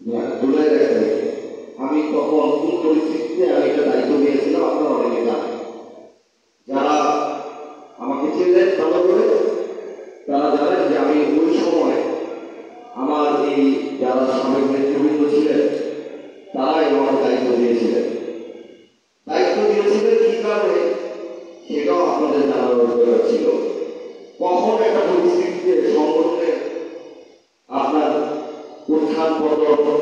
জুলাইয়ের 1 তারিখে আমি তখন কোন পরিস্থিতিতে আমি এটা দায়িত্ব নিয়েছিলাম আপনারা অনেকে জানেন। যারা আমাকে চেনেন ভালো করে তারা জানেন যে আমি ওই সময় আমার এই যারা সাবেক নেতৃবৃন্দ ছিলেন তারাই আমাকে দায়িত্ব দিয়েছিলেন কি কারণে সেটাও আপনাদের জানার দরকার ছিল। কখন একটা পরিস্থিতিতে সংগঠনে আপনার উত্থান পতন